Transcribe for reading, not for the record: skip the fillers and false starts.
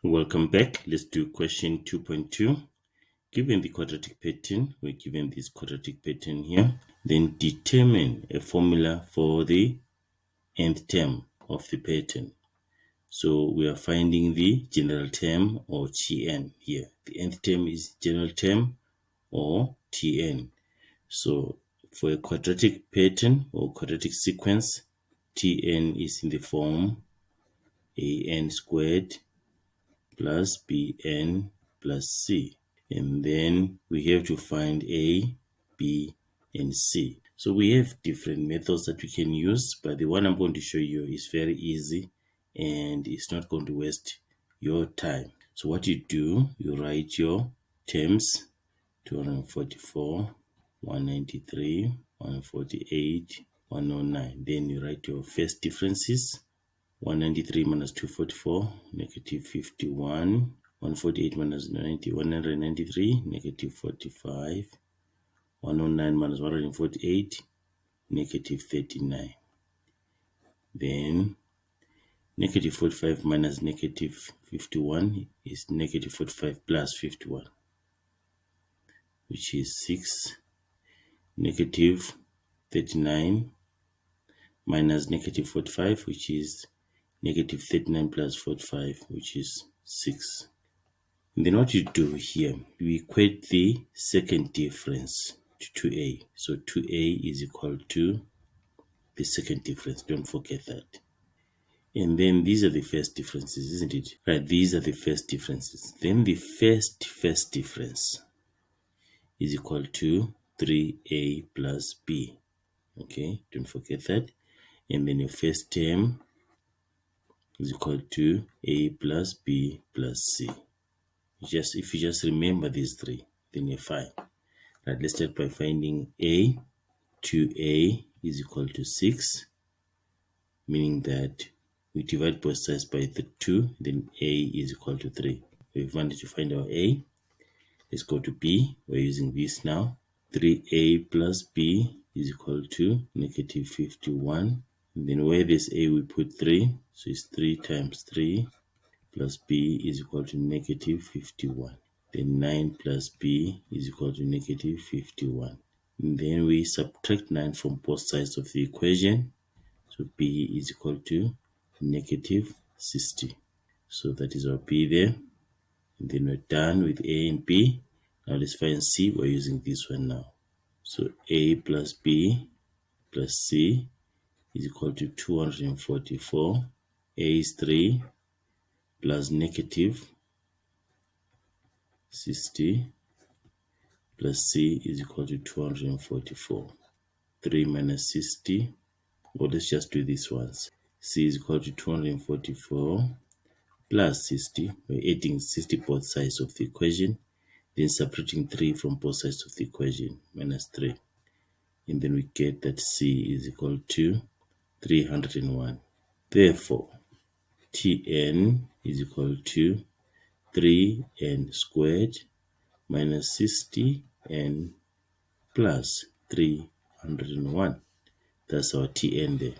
Welcome back. Let's do question 2.2. Given the quadratic pattern, we're given this quadratic pattern here, then determine a formula for the nth term of the pattern. So we are finding the general term or Tn here. The nth term is general term or Tn. So for a quadratic pattern or quadratic sequence, Tn is in the form an squared plus bn plus c. And then we have to find a, b, and c. So we have different methods that we can use, but the one I'm going to show you is very easy and it's not going to waste your time. So what you do, you write your terms: 244, 193, 148, 109. Then you write your first differences: 193 minus 244, negative 51. 148 minus 193, negative 45. 109 minus 148, negative 39. Then negative 45 minus negative 51 is negative 45 plus 51, which is 6. Negative 39 minus negative 45, which is negative 39 plus 45, which is 6. And then what you do here, you equate the second difference to 2a. So 2a is equal to the second difference. Don't forget that. And then these are the first differences, isn't it? Right, these are the first differences. Then the first difference is equal to 3a plus b. Okay, don't forget that. And then your first term is equal to a plus b plus c. If you just remember these three, then you're fine. Right, let's start by finding a. 2a is equal to 6, meaning that we divide both sides by the 2, then a is equal to 3. We've wanted to find our a. Let's go to b. We're using this now. 3a plus b is equal to negative 51. And then where there's a, we put 3. So it's 3 times 3 plus b is equal to negative 51. Then 9 plus b is equal to negative 51. And then we subtract 9 from both sides of the equation. So b is equal to negative 60. So that is our b there. And then we're done with a and b. Now let's find c. We're using this one now. So a plus b plus c is equal to 244. A is 3 plus negative 60 plus c is equal to 244. 3 minus 60. Well, let's just do this once. C is equal to 244 plus 60. We're adding 60 both sides of the equation, then subtracting 3 from both sides of the equation, minus 3. And then we get that C is equal to 301. Therefore, Tn is equal to 3n squared minus 60n plus 301. That's our Tn there.